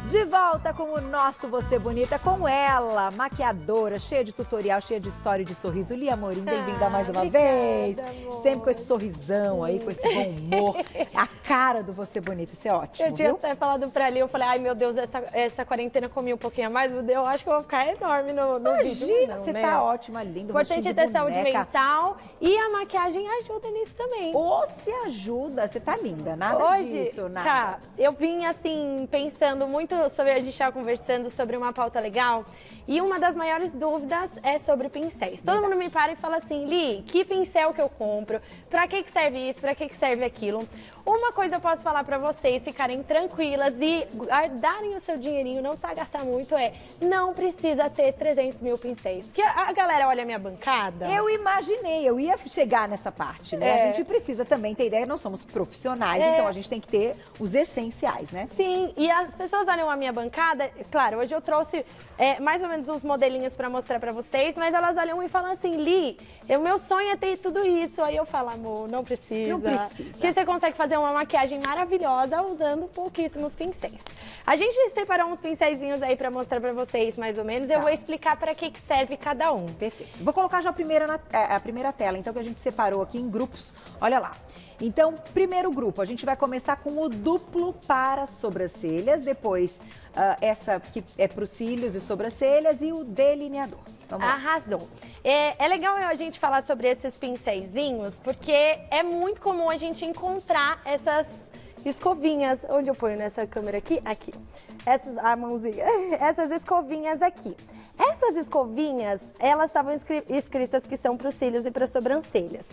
De volta com o nosso Você Bonita, com ela, maquiadora, cheia de tutorial, cheia de história e de sorriso. Lia Amorim, bem-vinda mais uma vez. Amor. Sempre com esse sorrisão aí, com esse bom humor. A cara do Você Bonita, isso é ótimo, Eu tinha viu? até falado pra Lia, eu falei, ai meu Deus, essa quarentena comi um pouquinho a mais, eu acho que eu vou ficar enorme no vídeo. Imagina, não, você né? tá ótima, linda. O importante é ter saúde boneca. mental e a maquiagem ajuda nisso também. Ou se ajuda, você tá linda, nada Hoje, disso, nada. Cá, eu vim assim, pensando muito sobre, a gente estava conversando sobre uma pauta legal, e uma das maiores dúvidas é sobre pincéis. Todo mundo me para e fala assim, Li, que pincel que eu compro? Pra que serve isso? Pra que serve aquilo? Uma coisa eu posso falar pra vocês, ficarem tranquilas e guardarem o seu dinheirinho, não precisa gastar muito, não precisa ter 300 mil pincéis. Porque a galera olha a minha bancada. Eu imaginei, eu ia chegar nessa parte, né? A gente precisa também ter ideia, nós somos profissionais, então a gente tem que ter os essenciais, né? Sim, e as pessoas olham a minha bancada, claro, hoje eu trouxe mais ou menos uns modelinhos pra mostrar pra vocês, mas elas olham e falam assim, Li, o meu sonho é ter tudo isso. Aí eu falo, amor, não precisa. Não precisa. Porque você consegue fazer uma maquiagem maravilhosa usando pouquíssimos pincéis. A gente separou uns pincéizinhos aí pra mostrar pra vocês, mais ou menos. Eu vou explicar pra que serve cada um. Perfeito. Vou colocar já a primeira tela, então, que a gente separou aqui em grupos. Olha lá. Então, primeiro grupo, a gente vai começar com o duplo para sobrancelhas, depois essa que é para os cílios e sobrancelhas e o delineador. Vamos lá. Arrasou. É legal a gente falar sobre esses pincéisinhos, porque é muito comum a gente encontrar essas escovinhas. Onde eu ponho nessa câmera aqui? Aqui. A mãozinha. Essas escovinhas aqui. Essas escovinhas, elas estavam escritas que são para os cílios e para as sobrancelhas.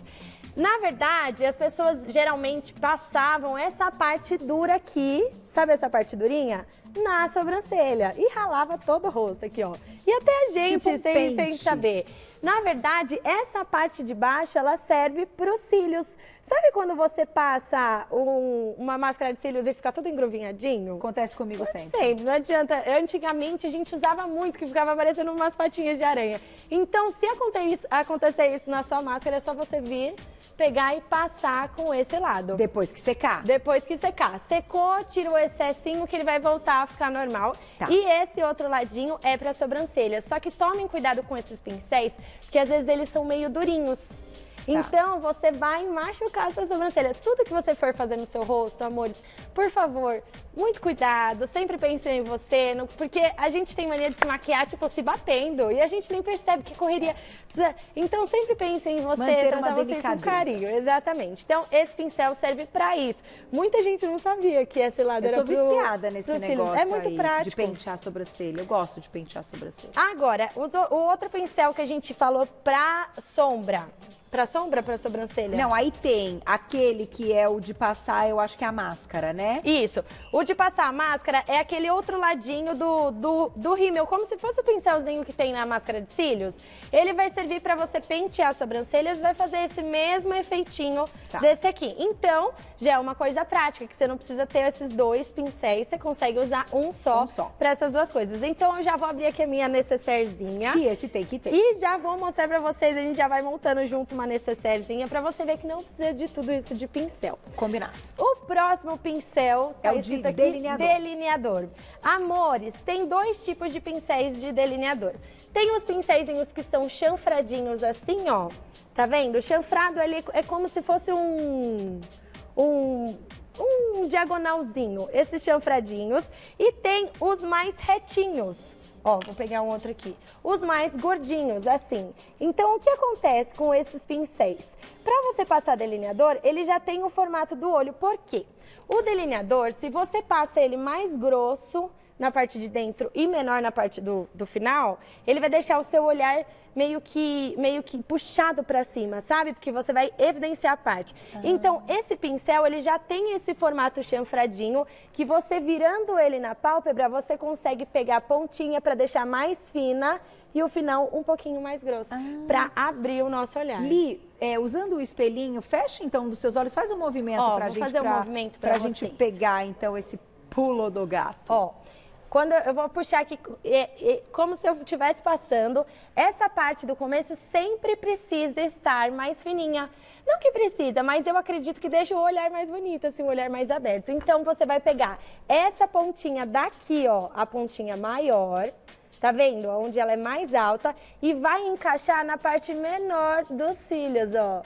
Na verdade, as pessoas geralmente passavam essa parte dura aqui, sabe essa parte durinha? Na sobrancelha. E ralava todo o rosto aqui, ó. E até a gente, Tipo sem saber. Na verdade, essa parte de baixo, ela serve para os cílios. Sabe quando você passa uma máscara de cílios e fica tudo engruvinhadinho? Acontece comigo sempre. Sempre, não adianta. Antigamente a gente usava muito, que ficava parecendo umas patinhas de aranha. Então, se acontecer isso na sua máscara, é só você vir, pegar e passar com esse lado. Depois que secar. Depois que secar. Secou, tira o excessinho que ele vai voltar a ficar normal. Tá. E esse outro ladinho é para sobrancelha. Só que tomem cuidado com esses pincéis, porque às vezes eles são meio durinhos. Então, você vai machucar a sua sobrancelha. Tudo que você for fazer no seu rosto, amores, por favor, muito cuidado. Sempre pense em você, porque a gente tem mania de se maquiar, tipo, se batendo. E a gente nem percebe que correria precisa. Então, sempre pense em você, manter uma tratar você com carinho. Exatamente. Então, esse pincel serve pra isso. Muita gente não sabia que esse lado era Eu sou viciada nesse negócio É muito aí, prático. de pentear a sobrancelha. Eu gosto de pentear a sobrancelha. Agora, o outro pincel que a gente falou pra sombra. Pra sombra, pra sobrancelha? Não, aí tem aquele que é o de passar, eu acho que é a máscara, né? Isso. O de passar a máscara é aquele outro ladinho do rímel, como se fosse o pincelzinho que tem na máscara de cílios. Ele vai servir pra você pentear as sobrancelhas e vai fazer esse mesmo efeitinho desse aqui. Então, já é uma coisa prática, que você não precisa ter esses dois pincéis, você consegue usar um só. Pra essas duas coisas. Então, eu já vou abrir aqui a minha necessairezinha. E esse tem que ter. E já vou mostrar pra vocês, a gente já vai montando junto uma necessairezinha pra você ver que não precisa de tudo isso de pincel. Combinado. O próximo pincel é o de delineador. Delineador. Amores, tem dois tipos de pincéis de delineador. Tem os pincéisinhos que são chanfradinhos assim, ó. Tá vendo? O chanfrado ali é como se fosse um diagonalzinho, esses chanfradinhos. E tem os mais retinhos. Ó, vou pegar um outro aqui. Os mais gordinhos, assim. Então, o que acontece com esses pincéis? Para você passar delineador, ele já tem o formato do olho. Por quê? O delineador, se você passa ele mais grosso na parte de dentro e menor na parte do final, ele vai deixar o seu olhar meio que puxado para cima, sabe? Porque você vai evidenciar a parte. Então, esse pincel, ele já tem esse formato chanfradinho, que você virando ele na pálpebra, você consegue pegar a pontinha para deixar mais fina e o final um pouquinho mais grosso, para abrir o nosso olhar. Li, usando o espelhinho, fecha então dos seus olhos, faz um movimento pra gente. Vou fazer um movimento pra gente pegar então esse pulo do gato. Ó. quando eu vou puxar aqui, como se eu estivesse passando, essa parte do começo sempre precisa estar mais fininha. Não que precisa, mas eu acredito que deixa o olhar mais bonito, assim, o olhar mais aberto. Então, você vai pegar essa pontinha daqui, ó, a pontinha maior, tá vendo? Onde ela é mais alta, e vai encaixar na parte menor dos cílios, ó.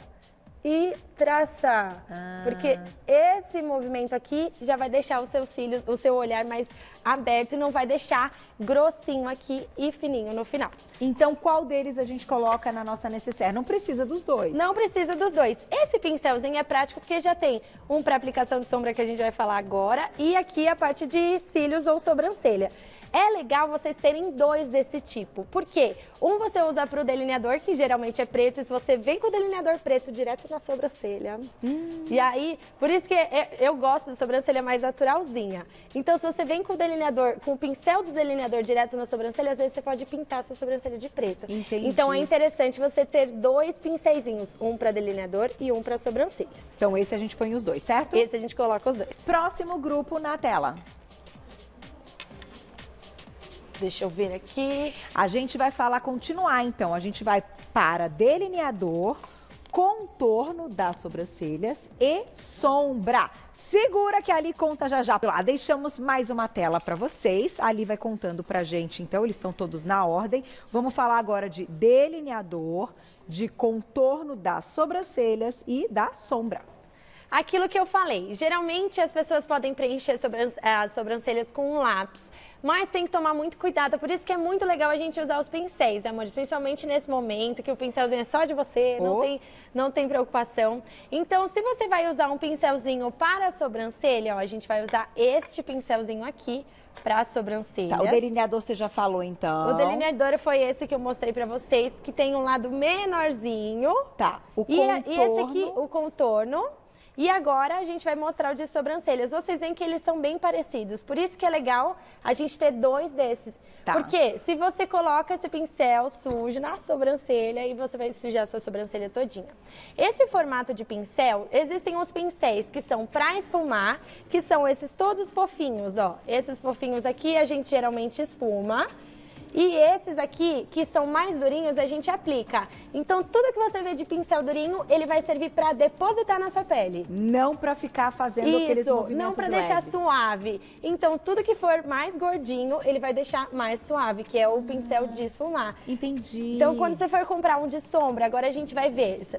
E traçar, porque esse movimento aqui já vai deixar o seu cílio, o seu olhar mais aberto e não vai deixar grossinho aqui e fininho no final. Então, qual deles a gente coloca na nossa necessaire? Não precisa dos dois. Não precisa dos dois. Esse pincelzinho é prático porque já tem um para aplicação de sombra que a gente vai falar agora e aqui a parte de cílios ou sobrancelha. É legal vocês terem dois desse tipo. Por quê? Um você usa para o delineador, que geralmente é preto, e se você vem com o delineador preto direto na sobrancelha. E aí, por isso que eu gosto de sobrancelha mais naturalzinha. Então, se você vem com o delineador, com o pincel do delineador direto na sobrancelha, às vezes você pode pintar a sua sobrancelha de preto. Entendi. Então, é interessante você ter dois pincelzinhos, um para delineador e um para sobrancelhas. Então, esse a gente põe os dois, certo? Esse a gente coloca os dois. Próximo grupo na tela. Deixa eu ver aqui. A gente vai continuar então. A gente vai para delineador, contorno das sobrancelhas e sombra. Segura que ali conta já já. Lá, deixamos mais uma tela para vocês. Ali vai contando pra gente, então, eles estão todos na ordem. Vamos falar agora de delineador, de contorno das sobrancelhas e da sombra. Aquilo que eu falei, geralmente as pessoas podem preencher as sobrancelhas com um lápis, mas tem que tomar muito cuidado, por isso que é muito legal a gente usar os pincéis, amores, principalmente nesse momento que o pincelzinho é só de você, não tem preocupação. Então, se você vai usar um pincelzinho para a sobrancelha, ó, a gente vai usar este pincelzinho aqui para as sobrancelhas. Tá, o delineador você já falou, então. O delineador foi esse que eu mostrei para vocês, que tem um lado menorzinho. Tá, o contorno. contorno. E esse aqui, o contorno. E agora a gente vai mostrar o de sobrancelhas. Vocês veem que eles são bem parecidos. Por isso que é legal a gente ter dois desses. Tá. Porque se você coloca esse pincel sujo na sobrancelha e você vai sujar a sua sobrancelha todinha. Esse formato de pincel, existem os pincéis que são para esfumar, que são esses todos fofinhos, ó. Esses fofinhos aqui a gente geralmente esfuma. E esses aqui, que são mais durinhos, a gente aplica. Então, tudo que você vê de pincel durinho, ele vai servir para depositar na sua pele. Não para ficar fazendo aqueles movimentos não para deixar suave. Então, tudo que for mais gordinho, ele vai deixar mais suave, que é o pincel de esfumar. Entendi. Então, quando você for comprar um de sombra, agora a gente vai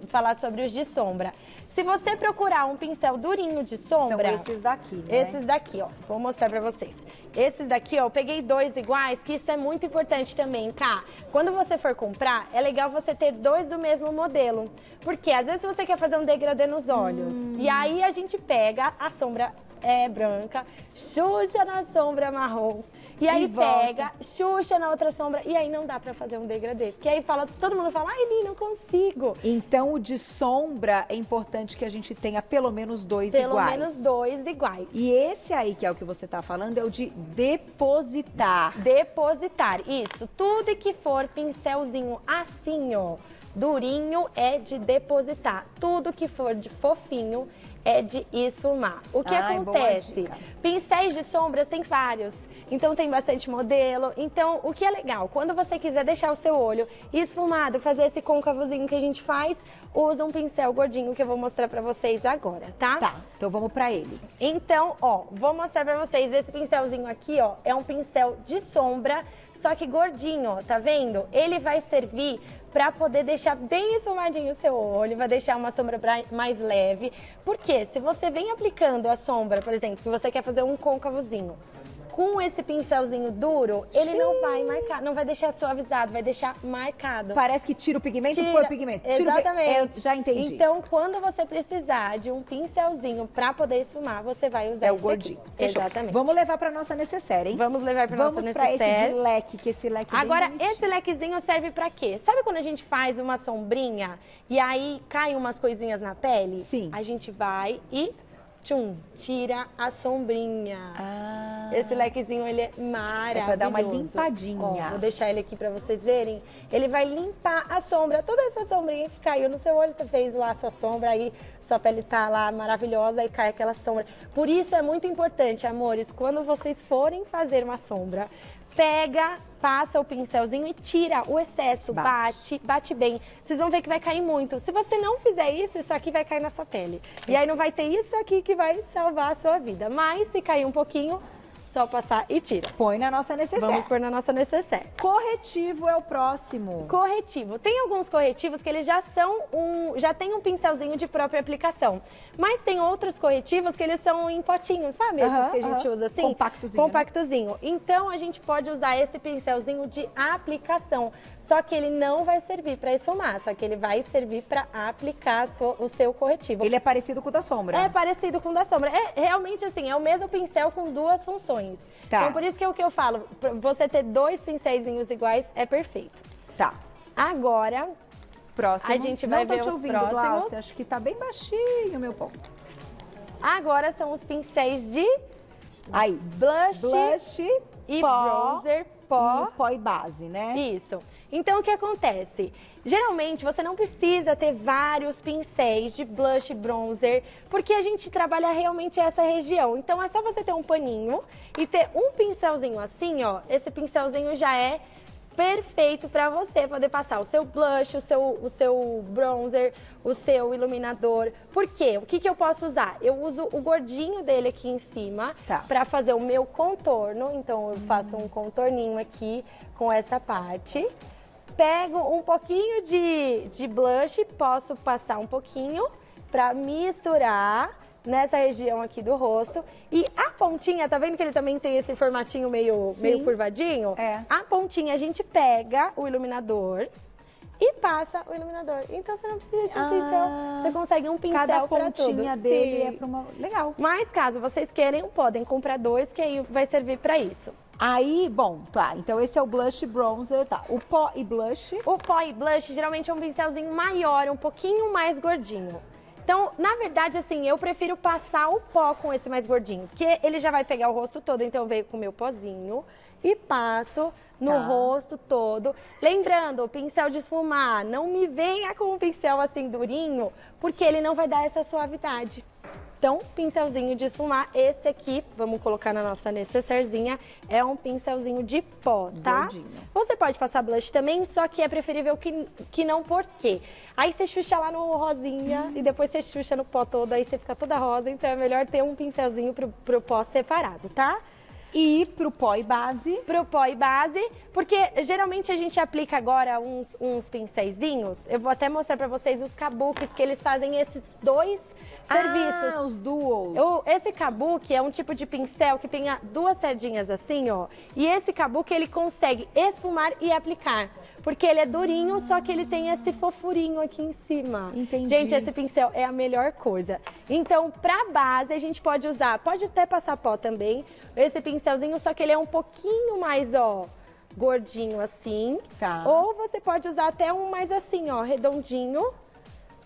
falar sobre os de sombra. Se você procurar um pincel durinho de sombra... São esses daqui, né? Esses daqui, ó. Vou mostrar pra vocês. Esses daqui, ó, eu peguei dois iguais, que isso é muito importante também, tá? Quando você for comprar, é legal você ter dois do mesmo modelo. Porque às vezes você quer fazer um degradê nos olhos. E aí a gente pega a sombra branca, xuxa na sombra marrom. E aí pega, xuxa na outra sombra, e aí não dá pra fazer um degradê. Porque aí todo mundo fala, ai, Li, não consigo. Então, o de sombra é importante que a gente tenha pelo menos dois iguais. Pelo menos dois iguais. E esse aí, que é o que você tá falando, é o de depositar. Depositar, isso. Tudo que for pincelzinho assim, ó, durinho, é de depositar. Tudo que for de fofinho é de esfumar. O que acontece? Pincéis de sombras tem vários. Então tem bastante modelo. Então, o que é legal, quando você quiser deixar o seu olho esfumado, fazer esse côncavozinho que a gente faz, usa um pincel gordinho que eu vou mostrar pra vocês agora, tá? Tá, então vamos pra ele. Então, ó, vou mostrar pra vocês esse pincelzinho aqui, ó, é um pincel de sombra, só que gordinho, ó, tá vendo? Ele vai servir pra poder deixar bem esfumadinho o seu olho, vai deixar uma sombra mais leve. Porque se você vem aplicando a sombra, por exemplo, que você quer fazer um côncavozinho, com esse pincelzinho duro, ele não vai marcar, não vai deixar suavizado, vai deixar marcado. Parece que tira o pigmento e põe o pigmento. Exatamente. Eu já entendi. Então, quando você precisar de um pincelzinho pra poder esfumar, você vai usar esse gordinho. aqui. Exatamente. Vamos levar pra nossa necessaire, hein? Vamos levar pra nossa necessaire. Vamos pra esse de leque, que esse leque é Agora, bem esse lequezinho serve pra quê? Sabe quando a gente faz uma sombrinha e aí caem umas coisinhas na pele? Sim. A gente vai e... tira a sombrinha. Esse lequezinho, ele é maravilhoso. É pra dar uma limpadinha. Ó, vou deixar ele aqui pra vocês verem. Ele vai limpar a sombra, toda essa sombrinha que caiu no seu olho, você fez lá a sua sombra aí, sua pele tá lá maravilhosa e cai aquela sombra. Por isso é muito importante, amores, quando vocês forem fazer uma sombra, passa o pincelzinho e tira o excesso, bate bem. Vocês vão ver que vai cair muito. Se você não fizer isso aqui vai cair na sua pele. E aí não vai ter isso aqui que vai salvar a sua vida. Mas se cair um pouquinho, só passar e tira. Põe na nossa necessaire. Vamos pôr na nossa necessaire. Corretivo é o próximo. Corretivo. Tem alguns corretivos que eles já tem um pincelzinho de própria aplicação. Mas tem outros corretivos que eles são em potinhos, sabe? Esses que a gente usa assim? Compactozinho. Compactozinho. Né? Então a gente pode usar esse pincelzinho de aplicação. Só que ele não vai servir para esfumar, só que ele vai servir para aplicar o seu corretivo. Ele é parecido com o da sombra? É parecido com o da sombra. É realmente assim, é o mesmo pincel com duas funções. Tá. Então por isso que é o que eu falo, você ter dois pincéisinhos iguais é perfeito. Tá. Agora, próximo. A gente vai ver os próximos. Glaucia, acho que tá bem baixinho, meu ponto. Agora são os pincéis de blush e pó, bronzer, pó e base, né? Isso. Então, o que acontece? Geralmente, você não precisa ter vários pincéis de blush e bronzer, porque a gente trabalha realmente essa região. Então, é só você ter um paninho e ter um pincelzinho assim, ó. Esse pincelzinho já é perfeito para você poder passar o seu blush, o seu bronzer, o seu iluminador. Por quê? O que eu posso usar? Eu uso o gordinho dele aqui em cima para fazer o meu contorno. Então, eu faço um contorninho aqui com essa parte. Pego um pouquinho de blush, posso passar um pouquinho para misturar nessa região aqui do rosto. E a pontinha, tá vendo que ele também tem esse formatinho meio curvadinho? É. A pontinha a gente pega o iluminador e passa o iluminador. Então você não precisa de um pincel, você consegue um pincel para tudo. Cada pontinha dele é para uma... Legal. Mas caso vocês queiram, podem comprar dois, que aí vai servir para isso. Aí, bom, tá, então esse é o blush bronzer, tá. O pó e blush? O pó e blush geralmente é um pincelzinho maior, um pouquinho mais gordinho. Então, na verdade, assim, eu prefiro passar o pó com esse mais gordinho, porque ele já vai pegar o rosto todo, então eu venho com o meu pozinho e passo no rosto todo. Lembrando, o pincel de esfumar, não me venha com um pincel assim durinho, porque ele não vai dar essa suavidade. Então, pincelzinho de esfumar, esse aqui, vamos colocar na nossa necessairezinha, é um pincelzinho de pó, tá? Gordinho. Você pode passar blush também, só que é preferível que não, por quê? Aí você xuxa lá no rosinha e depois você xuxa no pó todo, aí você fica toda rosa, então é melhor ter um pincelzinho pro pó separado, tá? E pro pó e base? Pro pó e base, porque geralmente a gente aplica agora uns pincéisinhos, eu vou até mostrar pra vocês os kabukis, que eles fazem esses dois serviços. Ah, os duos. Esse kabuki é um tipo de pincel que tem duas sardinhas assim, ó. E esse kabuki, ele consegue esfumar e aplicar. Porque ele é durinho, só que ele tem esse fofurinho aqui em cima. Entendi. Gente, esse pincel é a melhor coisa. Então, pra base, a gente pode usar, pode até passar pó também, esse pincelzinho, só que ele é um pouquinho mais, ó, gordinho assim. Tá. Ou você pode usar até um mais assim, ó, redondinho,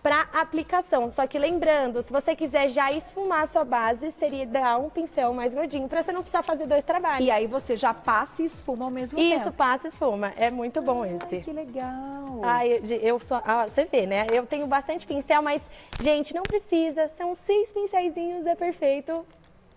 para aplicação. Só que lembrando, se você quiser já esfumar a sua base, seria dar um pincel mais gordinho, para você não precisar fazer dois trabalhos. E aí você já passa e esfuma ao mesmo tempo. Isso, passa e esfuma. É muito bom esse. Que legal. Você vê, né? Eu tenho bastante pincel, mas, gente, não precisa. São 6 pincéisinhos, é perfeito,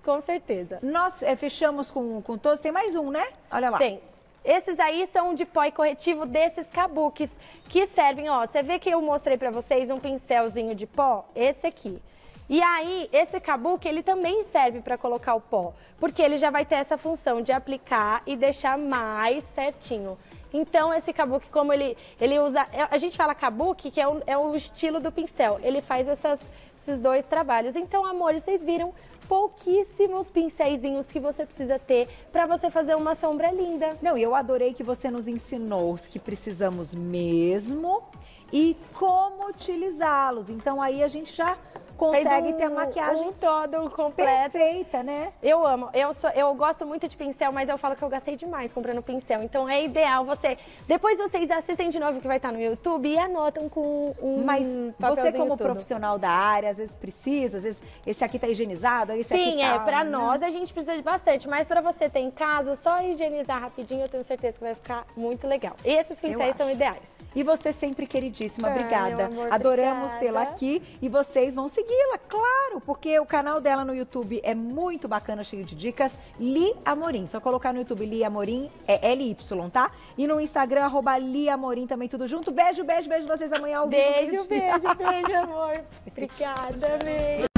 com certeza. Nós fechamos com todos. Tem mais um, né? Olha lá. Tem. Esses aí são de pó e corretivo desses kabukis, que servem, ó, você vê que eu mostrei pra vocês um pincelzinho de pó? Esse aqui. E aí, esse kabuki, ele também serve pra colocar o pó, porque ele já vai ter essa função de aplicar e deixar mais certinho. Então, esse kabuki, como ele usa... A gente fala kabuki, que é o estilo do pincel. Ele faz esses dois trabalhos. Então, amores, vocês viram pouquíssimos pincéisinhos que você precisa ter para você fazer uma sombra linda. Não, eu adorei que você nos ensinou os que precisamos mesmo e como utilizá-los. Então aí a gente já consegue ter a maquiagem todo completo. Perfeita, né? Eu amo. Eu gosto muito de pincel, mas eu falo que eu gastei demais comprando pincel. Então é ideal você... Depois vocês assistem de novo que vai estar no YouTube e anotam com um Mas você como tudo. Profissional da área, às vezes precisa, às vezes esse aqui tá higienizado, esse aqui Sim, tá... pra nós a gente precisa de bastante, mas pra você ter em casa, só higienizar rapidinho, eu tenho certeza que vai ficar muito legal. E esses pincéis são ideais. E você sempre queridíssima, Meu obrigada. amor, Adoramos obrigada. tê-la aqui e vocês vão seguir segui-la, claro, porque o canal dela no YouTube é muito bacana, cheio de dicas. Li Amorim, só colocar no YouTube Li Amorim, é LY, tá? E no Instagram, @LiAmorim, também tudo junto. Beijo, beijo, beijo vocês amanhã ao vivo. Beijo, beijo, beijo, amor. Obrigada, beijo.